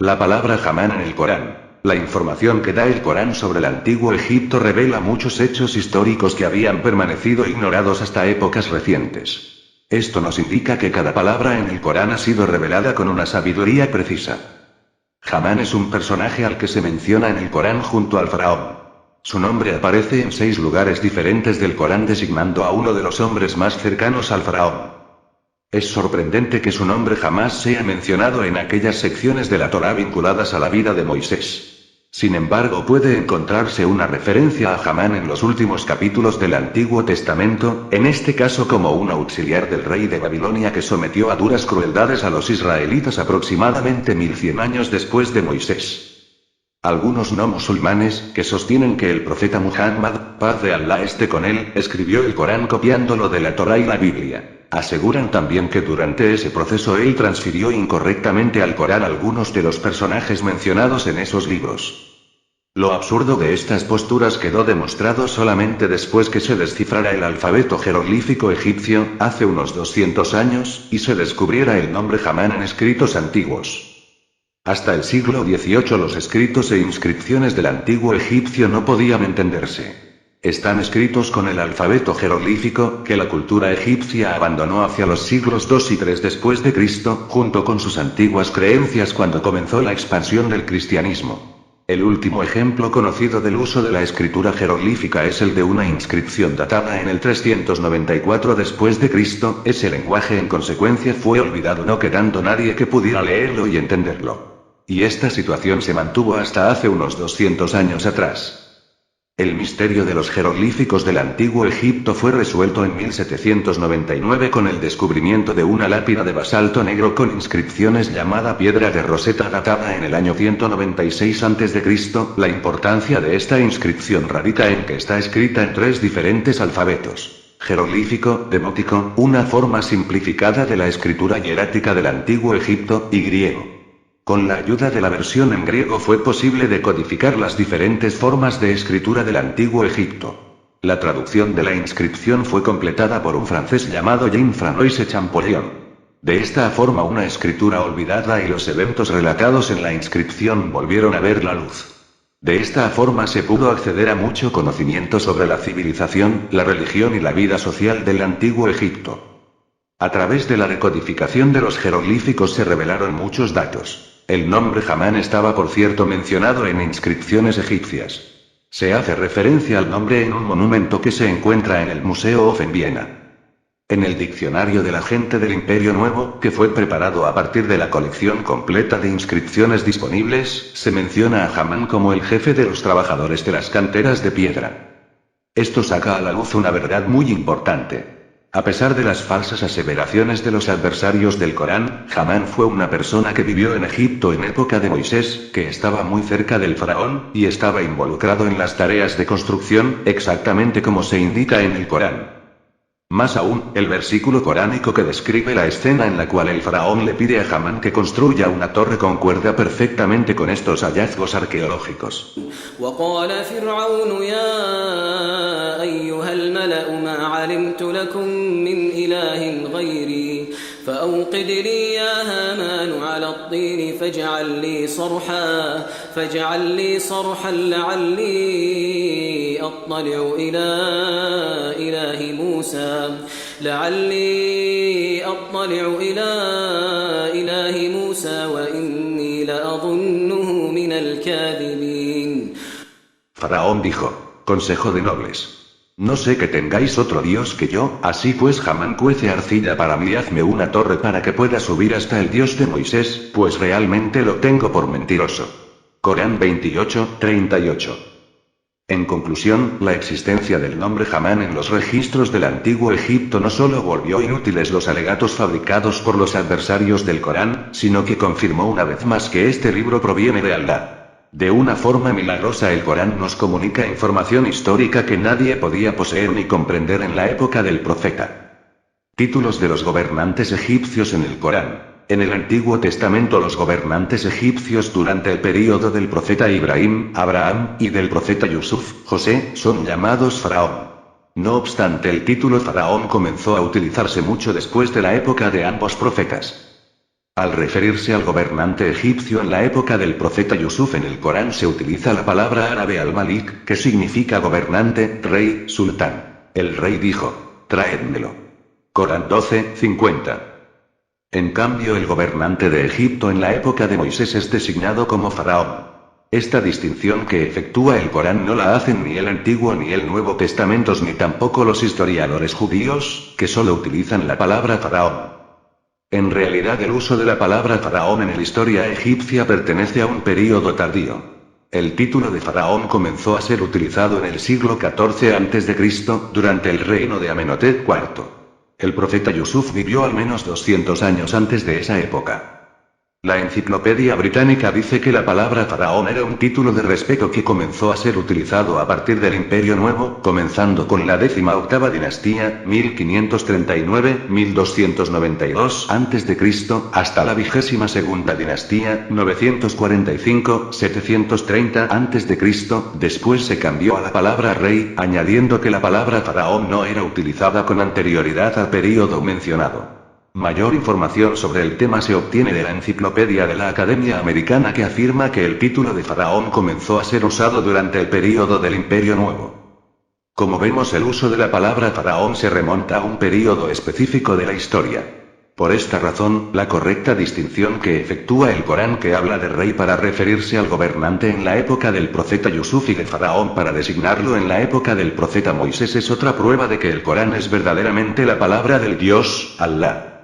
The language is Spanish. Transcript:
La palabra Hamán en el Corán. La información que da el Corán sobre el antiguo Egipto revela muchos hechos históricos que habían permanecido ignorados hasta épocas recientes. Esto nos indica que cada palabra en el Corán ha sido revelada con una sabiduría precisa. Hamán es un personaje al que se menciona en el Corán junto al faraón. Su nombre aparece en 6 lugares diferentes del Corán designando a uno de los hombres más cercanos al faraón. Es sorprendente que su nombre jamás sea mencionado en aquellas secciones de la Torá vinculadas a la vida de Moisés. Sin embargo, puede encontrarse una referencia a Hamán en los últimos capítulos del Antiguo Testamento, en este caso como un auxiliar del rey de Babilonia que sometió a duras crueldades a los israelitas aproximadamente 1100 años después de Moisés. Algunos no musulmanes, que sostienen que el profeta Muhammad, paz de Allah esté con él, escribió el Corán copiándolo de la Torá y la Biblia. Aseguran también que durante ese proceso él transfirió incorrectamente al Corán algunos de los personajes mencionados en esos libros. Lo absurdo de estas posturas quedó demostrado solamente después que se descifrara el alfabeto jeroglífico egipcio, hace unos 200 años, y se descubriera el nombre Hamán en escritos antiguos. Hasta el siglo XVIII los escritos e inscripciones del antiguo egipcio no podían entenderse. Están escritos con el alfabeto jeroglífico, que la cultura egipcia abandonó hacia los siglos II y III después de Cristo, junto con sus antiguas creencias cuando comenzó la expansión del cristianismo. El último ejemplo conocido del uso de la escritura jeroglífica es el de una inscripción datada en el 394 después de Cristo. Ese lenguaje en consecuencia fue olvidado, no quedando nadie que pudiera leerlo y entenderlo. Y esta situación se mantuvo hasta hace unos 200 años atrás. El misterio de los jeroglíficos del antiguo Egipto fue resuelto en 1799 con el descubrimiento de una lápida de basalto negro con inscripciones llamada Piedra de Rosetta datada en el año 196 a.C. La importancia de esta inscripción radica en que está escrita en 3 diferentes alfabetos: jeroglífico, demótico, una forma simplificada de la escritura hierática del antiguo Egipto, y griego. Con la ayuda de la versión en griego fue posible decodificar las diferentes formas de escritura del antiguo Egipto. La traducción de la inscripción fue completada por un francés llamado Jean-François Champollion. De esta forma una escritura olvidada y los eventos relatados en la inscripción volvieron a ver la luz. De esta forma se pudo acceder a mucho conocimiento sobre la civilización, la religión y la vida social del antiguo Egipto. A través de la decodificación de los jeroglíficos se revelaron muchos datos. El nombre Hamán estaba por cierto mencionado en inscripciones egipcias. Se hace referencia al nombre en un monumento que se encuentra en el Museo Of en Viena. En el diccionario de la gente del Imperio Nuevo, que fue preparado a partir de la colección completa de inscripciones disponibles, se menciona a Hamán como el jefe de los trabajadores de las canteras de piedra. Esto saca a la luz una verdad muy importante. A pesar de las falsas aseveraciones de los adversarios del Corán, Hamán fue una persona que vivió en Egipto en época de Moisés, que estaba muy cerca del faraón, y estaba involucrado en las tareas de construcción, exactamente como se indica en el Corán. Más aún, el versículo coránico que describe la escena en la cual el faraón le pide a Hamán que construya una torre concuerda perfectamente con estos hallazgos arqueológicos. وقال فرعون يا أيها الملأ ما علمت لكم من إله غيري فأوقد لي يا هامان على الطين فاجعل لي صرحا لعلي أطلع إلى إله موسى وإني لأظنه من الكاذبين. Faraón dijo: Consejo de nobles. No sé que tengáis otro dios que yo, así pues Hamán cuece arcilla para mí, hazme una torre para que pueda subir hasta el dios de Moisés, pues realmente lo tengo por mentiroso. Corán 28:38. En conclusión, la existencia del nombre Hamán en los registros del antiguo Egipto no solo volvió inútiles los alegatos fabricados por los adversarios del Corán, sino que confirmó una vez más que este libro proviene de Allah. De una forma milagrosa el Corán nos comunica información histórica que nadie podía poseer ni comprender en la época del profeta. Títulos de los gobernantes egipcios en el Corán. En el Antiguo Testamento los gobernantes egipcios durante el período del profeta Ibrahim, Abraham, y del profeta Yusuf, José, son llamados faraón. No obstante, el título faraón comenzó a utilizarse mucho después de la época de ambos profetas. Al referirse al gobernante egipcio en la época del profeta Yusuf en el Corán se utiliza la palabra árabe al-Malik, que significa gobernante, rey, sultán. El rey dijo: traédmelo. Corán 12:50. En cambio, el gobernante de Egipto en la época de Moisés es designado como faraón. Esta distinción que efectúa el Corán no la hacen ni el Antiguo ni el Nuevo Testamentos ni tampoco los historiadores judíos, que solo utilizan la palabra faraón. En realidad el uso de la palabra faraón en la historia egipcia pertenece a un período tardío. El título de faraón comenzó a ser utilizado en el siglo XIV a.C., durante el reino de Amenhotep IV. El profeta Yusuf vivió al menos 200 años antes de esa época. La Enciclopedia Británica dice que la palabra faraón era un título de respeto que comenzó a ser utilizado a partir del Imperio Nuevo, comenzando con la 18ª dinastía, 1539-1292 a.C., hasta la 22ª dinastía, 945-730 a.C., después se cambió a la palabra rey, añadiendo que la palabra faraón no era utilizada con anterioridad al período mencionado. Mayor información sobre el tema se obtiene de la Enciclopedia de la Academia Americana, que afirma que el título de faraón comenzó a ser usado durante el período del Imperio Nuevo. Como vemos, el uso de la palabra faraón se remonta a un período específico de la historia. Por esta razón, la correcta distinción que efectúa el Corán, que habla de rey para referirse al gobernante en la época del profeta Yusuf y de faraón para designarlo en la época del profeta Moisés, es otra prueba de que el Corán es verdaderamente la palabra del Dios, Allah.